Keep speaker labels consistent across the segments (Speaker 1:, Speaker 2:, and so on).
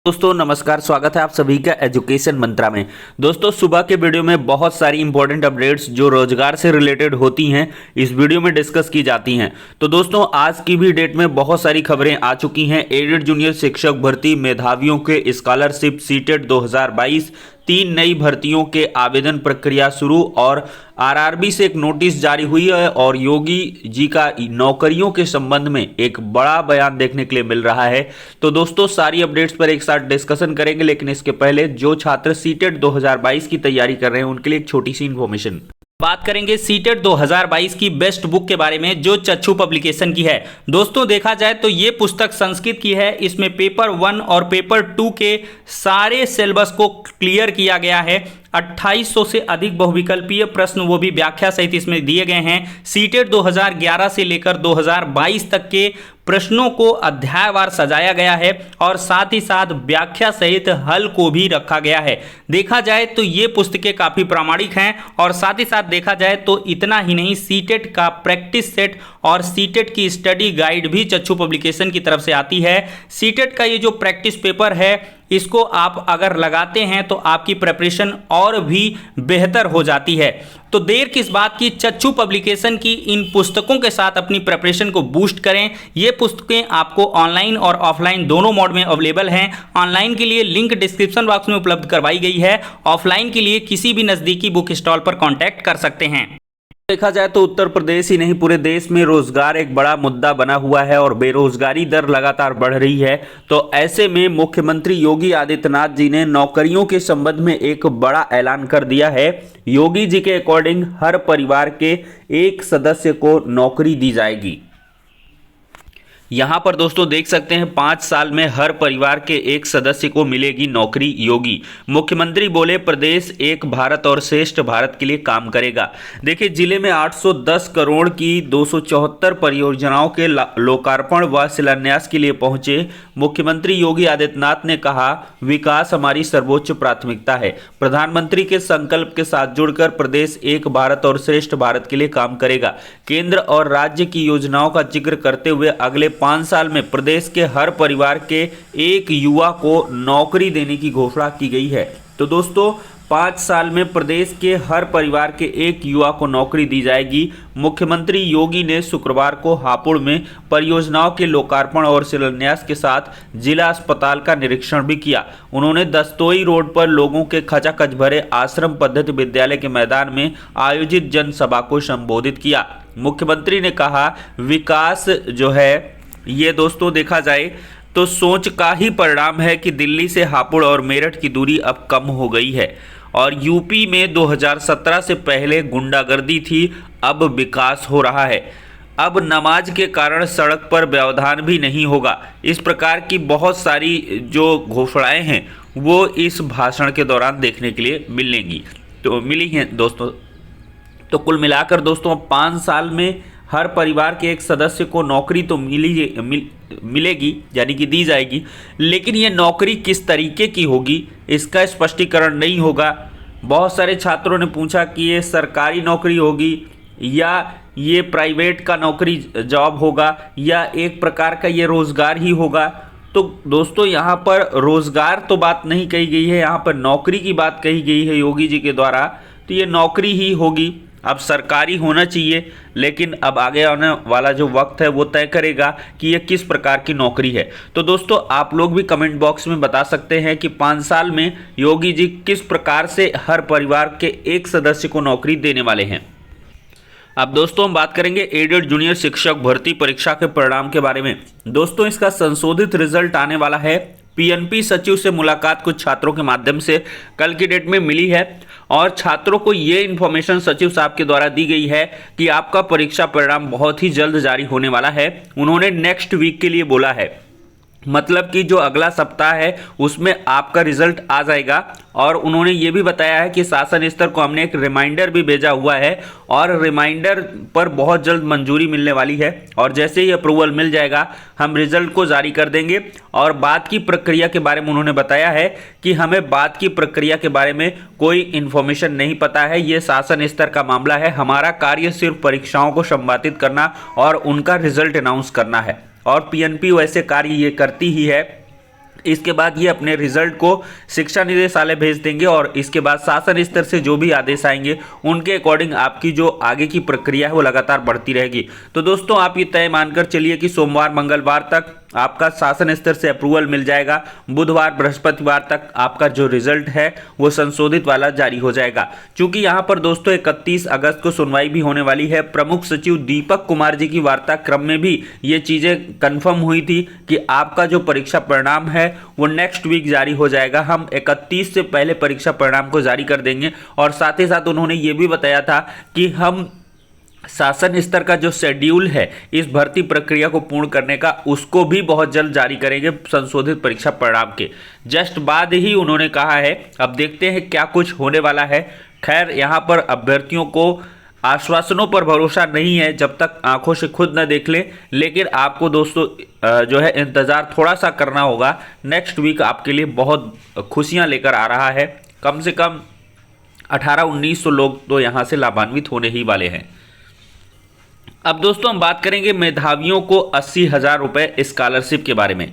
Speaker 1: दोस्तों नमस्कार, स्वागत है आप सभी का एजुकेशन मंत्रा में। दोस्तों सुबह के वीडियो में बहुत सारी इंपॉर्टेंट अपडेट्स जो रोजगार से रिलेटेड होती हैं इस वीडियो में डिस्कस की जाती हैं। तो दोस्तों आज की भी डेट में बहुत सारी खबरें आ चुकी हैं। एडेड जूनियर शिक्षक भर्ती, मेधावियों के स्कॉलरशिप, सीटेट 2022, 3 नई भर्तियों के आवेदन प्रक्रिया शुरू और आरआरबी से एक नोटिस जारी हुई है और योगी जी का नौकरियों के संबंध में एक बड़ा बयान देखने के लिए मिल रहा है। तो दोस्तों सारी अपडेट्स पर एक साथ डिस्कशन करेंगे, लेकिन इसके पहले जो छात्र सीटेट 2022 की तैयारी कर रहे हैं उनके लिए एक छोटी सी इन्फॉर्मेशन। बात करेंगे सीटेट 2022 की बेस्ट बुक के बारे में जो चक्षु पब्लिकेशन की है। दोस्तों देखा जाए तो ये पुस्तक संस्कृत की है। इसमें पेपर 1 और पेपर 2 के सारे सिलेबस को क्लियर किया गया है। 2800 से अधिक बहुविकल्पीय प्रश्न वो भी व्याख्या सहित इसमें दिए गए हैं। सीटेट 2011 से लेकर 2022 तक के प्रश्नों को अध्यायवार सजाया गया है और साथ ही साथ व्याख्या सहित हल को भी रखा गया है। देखा जाए तो ये पुस्तकें काफ़ी प्रामाणिक हैं और साथ ही साथ देखा जाए तो इतना ही नहीं, सीटेट का प्रैक्टिस सेट और सीटेट की स्टडी गाइड भी चक्षु पब्लिकेशन की तरफ से आती है। सीटेट का ये जो प्रैक्टिस पेपर है इसको आप अगर लगाते हैं तो आपकी प्रिपरेशन और भी बेहतर हो जाती है। तो देर किस बात की, चक्षु पब्लिकेशन की इन पुस्तकों के साथ अपनी प्रिपरेशन को बूस्ट करें। ये पुस्तकें आपको ऑनलाइन और ऑफलाइन दोनों मोड में अवेलेबल हैं। ऑनलाइन के लिए लिंक डिस्क्रिप्शन बॉक्स में उपलब्ध करवाई गई है। ऑफलाइन के लिए किसी भी नज़दीकी बुक स्टॉल पर कॉन्टैक्ट कर सकते हैं। देखा जाए तो उत्तर प्रदेश ही नहीं पूरे देश में रोजगार एक बड़ा मुद्दा बना हुआ है और बेरोजगारी दर लगातार बढ़ रही है। तो ऐसे में मुख्यमंत्री योगी आदित्यनाथ जी ने नौकरियों के संबंध में एक बड़ा ऐलान कर दिया है। योगी जी के अकॉर्डिंग हर परिवार के एक सदस्य को नौकरी दी जाएगी। यहां पर दोस्तों देख सकते हैं 5 साल में हर परिवार के एक सदस्य को मिलेगी नौकरी। योगी मुख्यमंत्री बोले प्रदेश एक भारत और श्रेष्ठ भारत के लिए काम करेगा। देखिए जिले में 810 करोड़ की 274 परियोजनाओं के लोकार्पण व शिलान्यास के लिए पहुंचे मुख्यमंत्री योगी आदित्यनाथ ने कहा विकास हमारी सर्वोच्च प्राथमिकता है। प्रधानमंत्री के संकल्प के साथ जुड़कर प्रदेश एक भारत और श्रेष्ठ भारत के लिए काम करेगा। केंद्र और राज्य की योजनाओं का जिक्र करते हुए अगले 5 साल में प्रदेश के हर परिवार के एक युवा को नौकरी देने की घोषणा की गई है। तो दोस्तों 5 साल में प्रदेश के हर परिवार के एक युवा को नौकरी दी जाएगी। मुख्यमंत्री योगी ने शुक्रवार को हापुड़ में परियोजनाओं के लोकार्पण और शिलान्यास के साथ जिला अस्पताल का निरीक्षण भी किया। उन्होंने दस्तोई रोड पर लोगों के खचाखच भरे आश्रम पद्धति विद्यालय के मैदान में आयोजित जनसभा को संबोधित किया। मुख्यमंत्री ने कहा विकास जो है ये दोस्तों देखा जाए तो सोच का ही परिणाम है कि दिल्ली से हापुड़ और मेरठ की दूरी अब कम हो गई है और यूपी में 2017 से पहले गुंडागर्दी थी, अब विकास हो रहा है। अब नमाज के कारण सड़क पर व्यवधान भी नहीं होगा। इस प्रकार की बहुत सारी जो घोषणाएं हैं वो इस भाषण के दौरान देखने के लिए मिली हैं दोस्तों। तो कुल मिलाकर दोस्तों 5 साल में हर परिवार के एक सदस्य को नौकरी तो मिलेगी यानी कि दी जाएगी, लेकिन ये नौकरी किस तरीके की होगी इसका स्पष्टीकरण नहीं होगा। बहुत सारे छात्रों ने पूछा कि ये सरकारी नौकरी होगी या ये प्राइवेट का नौकरी जॉब होगा या एक प्रकार का ये रोज़गार ही होगा। तो दोस्तों यहाँ पर रोज़गार तो बात नहीं कही गई है, यहाँ पर नौकरी की बात कही गई है योगी जी के द्वारा। तो ये नौकरी ही होगी। अब सरकारी होना चाहिए, लेकिन अब आगे आने वाला जो वक्त है वो तय करेगा कि ये किस प्रकार की नौकरी है। तो दोस्तों आप लोग भी कमेंट बॉक्स में बता सकते हैं कि 5 साल में योगी जी किस प्रकार से हर परिवार के एक सदस्य को नौकरी देने वाले हैं। अब दोस्तों हम बात करेंगे एडेड जूनियर शिक्षक भर्ती परीक्षा के परिणाम के बारे में। दोस्तों इसका संशोधित रिजल्ट आने वाला है। पीएनपी सचिव से मुलाकात कुछ छात्रों के माध्यम से कल की डेट में मिली है और छात्रों को ये इन्फॉर्मेशन सचिव साहब के द्वारा दी गई है कि आपका परीक्षा परिणाम बहुत ही जल्द जारी होने वाला है। उन्होंने नेक्स्ट वीक के लिए बोला है, मतलब कि जो अगला सप्ताह है उसमें आपका रिजल्ट आ जाएगा। और उन्होंने ये भी बताया है कि शासन स्तर को हमने एक रिमाइंडर भी भेजा हुआ है और रिमाइंडर पर बहुत जल्द मंजूरी मिलने वाली है और जैसे ही अप्रूवल मिल जाएगा हम रिजल्ट को जारी कर देंगे। और बाद की प्रक्रिया के बारे में उन्होंने बताया है कि हमें बाद की प्रक्रिया के बारे में कोई इन्फॉर्मेशन नहीं पता है, ये शासन स्तर का मामला है। हमारा कार्य सिर्फ परीक्षाओं को संपादित करना और उनका रिजल्ट अनाउंस करना है और पीएनपी वैसे कार्य ये करती ही है इसके बाद ये अपने रिजल्ट को शिक्षा निदेशालय भेज देंगे और इसके बाद शासन स्तर से जो भी आदेश आएंगे उनके अकॉर्डिंग आपकी जो आगे की प्रक्रिया है वो लगातार बढ़ती रहेगी। तो दोस्तों आप ये तय मानकर चलिए कि सोमवार मंगलवार तक आपका शासन स्तर से अप्रूवल मिल जाएगा, बुधवार बृहस्पतिवार तक आपका जो रिजल्ट है वो संशोधित वाला जारी हो जाएगा। क्योंकि यहाँ पर दोस्तों 31 अगस्त को सुनवाई भी होने वाली है। प्रमुख सचिव दीपक कुमार जी की वार्ता क्रम में भी ये चीजें कंफर्म हुई थी कि आपका जो परीक्षा परिणाम है वो नेक्स्ट वीक जारी हो जाएगा। हम 31 से पहले परीक्षा परिणाम को जारी कर देंगे और साथ ही साथ उन्होंने ये भी बताया था कि हम शासन स्तर का जो शेड्यूल है इस भर्ती प्रक्रिया को पूर्ण करने का उसको भी बहुत जल्द जारी करेंगे संशोधित परीक्षा परिणाम के जस्ट बाद ही उन्होंने कहा है। अब देखते हैं क्या कुछ होने वाला है। खैर यहाँ पर अभ्यर्थियों को आश्वासनों पर भरोसा नहीं है जब तक आंखों से खुद न देख ले, लेकिन आपको दोस्तों जो है इंतज़ार थोड़ा सा करना होगा। नेक्स्ट वीक आपके लिए बहुत खुशियां लेकर आ रहा है। कम से कम 1800-1900 लोग तो यहाँ से लाभान्वित होने ही वाले हैं। अब दोस्तों हम बात करेंगे मेधावियों को 80,000 रुपये स्कॉलरशिप के बारे में।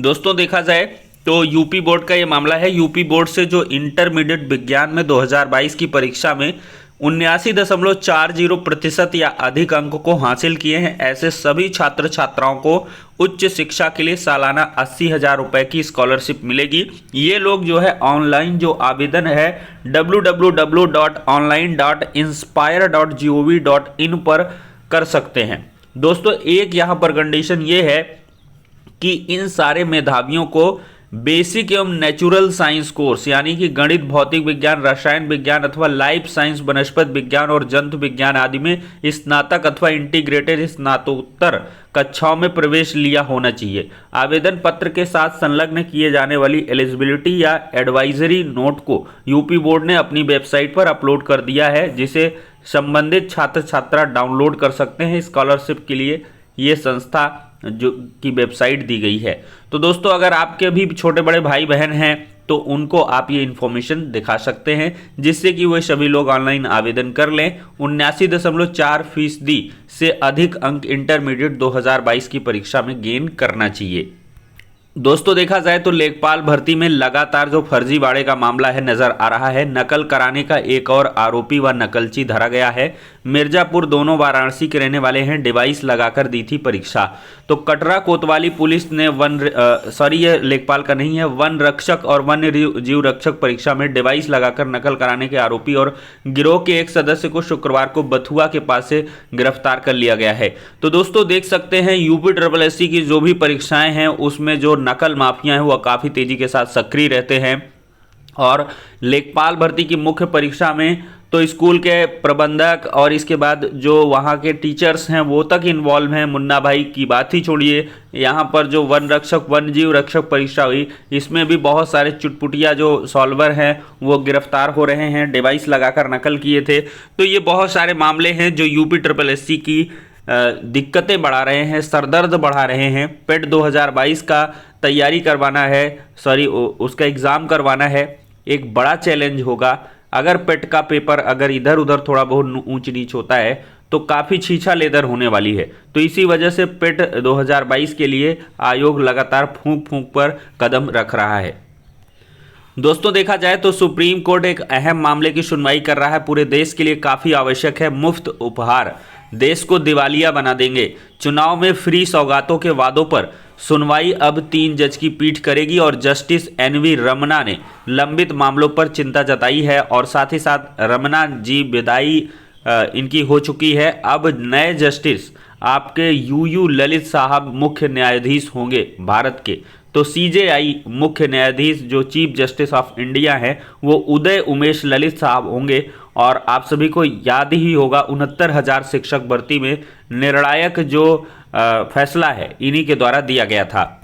Speaker 1: दोस्तों देखा जाए तो यूपी बोर्ड का ये मामला है। यूपी बोर्ड से जो इंटरमीडिएट विज्ञान में 2022 की परीक्षा में 79.40% या अधिक अंक को हासिल किए हैं ऐसे सभी छात्र छात्राओं को उच्च शिक्षा के लिए सालाना 80,000 रुपये की स्कॉलरशिप मिलेगी। ये लोग जो है ऑनलाइन जो आवेदन है www.online.inspire.gov.in पर कर सकते हैं। दोस्तों एक यहाँ पर कंडीशन ये है कि इन सारे मेधावियों को बेसिक एवं नेचुरल साइंस कोर्स यानी कि गणित, भौतिक विज्ञान, रसायन विज्ञान अथवा लाइफ साइंस, वनस्पति विज्ञान और जंतु विज्ञान आदि में स्नातक अथवा इंटीग्रेटेड स्नातकोत्तर कक्षाओं में प्रवेश लिया होना चाहिए। आवेदन पत्र के साथ संलग्न किए जाने वाली एलिजिबिलिटी या एडवाइजरी नोट को यूपी बोर्ड ने अपनी वेबसाइट पर अपलोड कर दिया है, जिसे संबंधित छात्र छात्रा डाउनलोड कर सकते हैं। स्कॉलरशिप के लिए ये संस्था जो की वेबसाइट दी गई है। तो दोस्तों अगर आपके भी छोटे बड़े भाई बहन हैं तो उनको आप ये इन्फॉर्मेशन दिखा सकते हैं जिससे कि वे सभी लोग ऑनलाइन आवेदन कर लें। 79.4% से अधिक अंक इंटरमीडिएट 2022 की परीक्षा में गेन करना चाहिए। दोस्तों देखा जाए तो लेखपाल भर्ती में लगातार जो फर्जीवाड़े का मामला है नजर आ रहा है। नकल कराने का एक और आरोपी व नकलची धरा गया है। मिर्जापुर दोनों वाराणसी के रहने वाले हैं। डिवाइस लगाकर दी थी परीक्षा। तो कटरा कोतवाली पुलिस ने ये लेखपाल का नहीं है, वन रक्षक और वन्य जीव रक्षक परीक्षा में डिवाइस लगाकर नकल कराने के आरोपी और गिरोह के एक सदस्य को शुक्रवार को बथुआ के पास से गिरफ्तार कर लिया गया है। तो दोस्तों देख सकते हैं UPSSC की जो भी परीक्षाएं हैं उसमें जो नकल माफिया हैं वो काफ़ी तेजी के साथ सक्रिय रहते हैं। और लेखपाल भर्ती की मुख्य परीक्षा में तो स्कूल के प्रबंधक और इसके बाद जो वहाँ के टीचर्स हैं वो तक इन्वॉल्व हैं। मुन्ना भाई की बात ही छोड़िए, यहाँ पर जो वन रक्षक वन जीव रक्षक परीक्षा हुई इसमें भी बहुत सारे चुटपुटिया जो सॉल्वर हैं वो गिरफ्तार हो रहे हैं, डिवाइस लगाकर नकल किए थे। तो ये बहुत सारे मामले हैं जो UPSSC की दिक्कतें बढ़ा रहे हैं, सरदर्द बढ़ा रहे हैं। पेट 2022 का तैयारी करवाना है, उसका एग्ज़ाम करवाना है, एक बड़ा चैलेंज होगा। अगर पेट का पेपर अगर इधर उधर थोड़ा बहुत ऊंच नीच होता है तो काफ़ी छीछा लेदर होने वाली है। तो इसी वजह से पेट 2022 के लिए आयोग लगातार फूंक फूंक पर कदम रख रहा है। दोस्तों देखा जाए तो सुप्रीम कोर्ट एक अहम मामले की सुनवाई कर रहा है। पूरे देश के लिए काफ़ी आवश्यक है। मुफ्त उपहार देश को दिवालिया बना देंगे। चुनाव में फ्री सौगातों के वादों पर सुनवाई अब 3 जज की पीठ करेगी और जस्टिस NV रमना ने लंबित मामलों पर चिंता जताई है और साथ ही साथ रमना जी विदाई इनकी हो चुकी है। अब नए जस्टिस आपके UU ललित साहब मुख्य न्यायाधीश होंगे भारत के। तो CJI मुख्य न्यायाधीश जो चीफ जस्टिस ऑफ इंडिया हैं वो उदय उमेश ललित साहब होंगे। और आप सभी को याद ही होगा 69,000 शिक्षक भर्ती में निर्णायक जो फैसला है इन्हीं के द्वारा दिया गया था।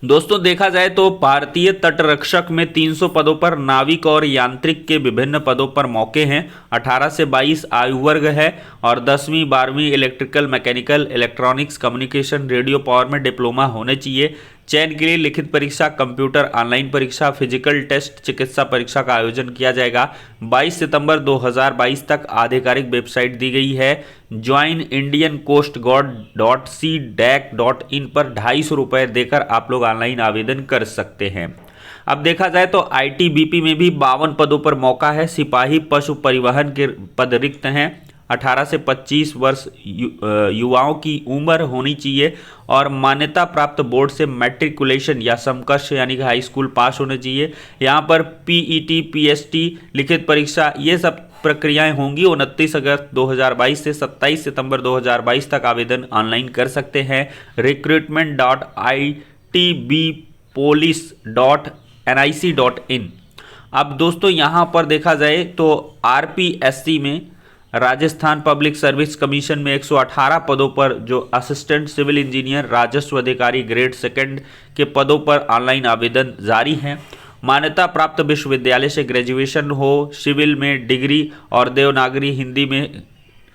Speaker 1: दोस्तों देखा जाए तो भारतीय तटरक्षक में 300 पदों पर नाविक और यांत्रिक के विभिन्न पदों पर मौके हैं। 18 से 22 आयु वर्ग है और 10वीं 12वीं electrical, mechanical, electronics, communication, radio power में डिप्लोमा होने चाहिए। चयन के लिए लिखित परीक्षा, कंप्यूटर ऑनलाइन परीक्षा, फिजिकल टेस्ट, चिकित्सा परीक्षा का आयोजन किया जाएगा। 22 सितंबर 2022 तक आधिकारिक वेबसाइट दी गई है joinindiancoastguard.cdac.in पर 250 रुपये देकर आप लोग ऑनलाइन आवेदन कर सकते हैं। अब देखा जाए तो आईटीबीपी में भी 52 पदों पर मौका है। सिपाही पशु परिवहन के पद रिक्त हैं। 18 से 25 वर्ष युवाओं की उम्र होनी चाहिए और मान्यता प्राप्त बोर्ड से मैट्रिकुलेशन या समकक्ष यानी कि हाई स्कूल पास होने चाहिए। यहाँ पर पीईटी, पीएसटी, लिखित परीक्षा ये सब प्रक्रियाएं होंगी। 29 अगस्त 2022 से 27 सितंबर 2022 तक आवेदन ऑनलाइन कर सकते हैं। recruitment.itbpolice.nic.in। अब दोस्तों यहाँ पर देखा जाए तो आरपीएससी में राजस्थान पब्लिक सर्विस कमीशन में 118 पदों पर जो असिस्टेंट सिविल इंजीनियर, राजस्व अधिकारी ग्रेड सेकंड के पदों पर ऑनलाइन आवेदन जारी हैं। मान्यता प्राप्त विश्वविद्यालय से ग्रेजुएशन हो, सिविल में डिग्री और देवनागरी हिंदी में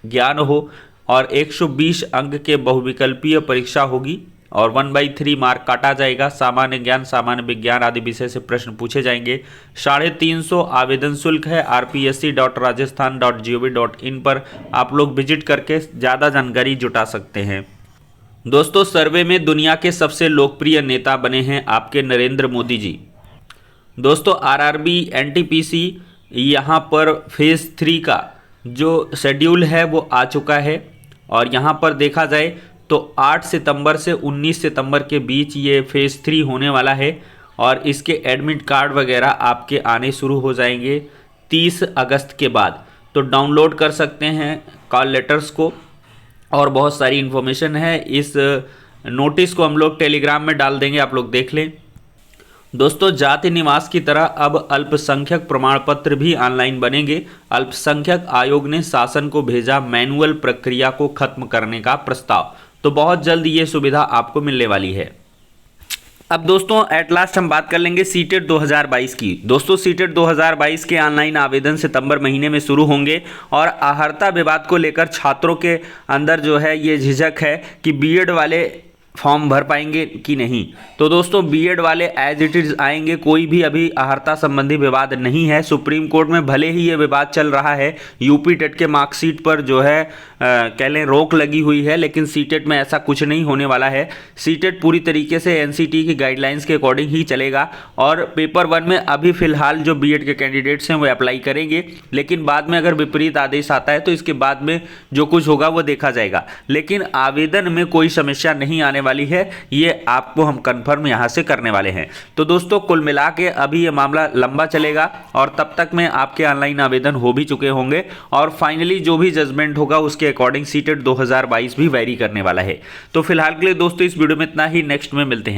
Speaker 1: ज्ञान हो और 120 अंक के बहुविकल्पीय परीक्षा होगी और 1/3 मार्क काटा जाएगा। सामान्य ज्ञान, सामान्य विज्ञान आदि विषय से प्रश्न पूछे जाएंगे। 350 आवेदन शुल्क है। rpsc.rajasthan.gov.in पर आप लोग विजिट करके ज़्यादा जानकारी जुटा सकते हैं। दोस्तों, सर्वे में दुनिया के सबसे लोकप्रिय नेता बने हैं आपके नरेंद्र मोदी जी। दोस्तों, आरआरबी, एनटीपीसी यहाँ पर फेज़ 3 का जो शेड्यूल है वो आ चुका है और यहाँ पर देखा जाए तो 8 सितंबर से 19 सितंबर के बीच ये फेज़ 3 होने वाला है और इसके एडमिट कार्ड वगैरह आपके आने शुरू हो जाएंगे 30 अगस्त के बाद। तो डाउनलोड कर सकते हैं कॉल लेटर्स को और बहुत सारी इन्फॉर्मेशन है। इस नोटिस को हम लोग टेलीग्राम में डाल देंगे, आप लोग देख लें। दोस्तों, जाति निवास की तरह अब अल्पसंख्यक प्रमाण पत्र भी ऑनलाइन बनेंगे। अल्पसंख्यक आयोग ने शासन को भेजा मैनुअल प्रक्रिया को खत्म करने का प्रस्ताव। तो बहुत जल्द ये सुविधा आपको मिलने वाली है। अब दोस्तों, एट लास्ट हम बात कर लेंगे सीटेट 2022 की। दोस्तों, सीटेट 2022 के ऑनलाइन आवेदन सितंबर महीने में शुरू होंगे और अहर्ता विवाद को लेकर छात्रों के अंदर जो है ये झिझक है कि बीएड वाले फॉर्म भर पाएंगे कि नहीं। तो दोस्तों, बीएड वाले एज इट इज आएंगे, कोई भी अभी अहर्ता संबंधी विवाद नहीं है। सुप्रीम कोर्ट में भले ही ये विवाद चल रहा है, यूपी टेट के मार्कशीट पर जो है कह लें रोक लगी हुई है, लेकिन सीटेट में ऐसा कुछ नहीं होने वाला है। सीटेट पूरी तरीके से एनसीटी की गाइडलाइंस के अकॉर्डिंग ही चलेगा और पेपर 1 में अभी फिलहाल जो बीएड के कैंडिडेट्स हैं वो अप्लाई करेंगे, लेकिन बाद में अगर विपरीत आदेश आता है तो इसके बाद में जो कुछ होगा वो देखा जाएगा। लेकिन आवेदन में कोई समस्या नहीं आने वाली है, ये आपको हम कंफर्म यहां से करने वाले हैं। तो दोस्तों, कुल मिला के अभी ये मामला लंबा चलेगा और तब तक में आपके ऑनलाइन आवेदन हो भी चुके होंगे और फाइनली जो भी जजमेंट होगा उसके अकॉर्डिंग सीटेट 2022 भी वेरी करने वाला है। तो फिलहाल के लिए दोस्तों इस वीडियो में इतना ही, नेक्स्ट में मिलते हैं।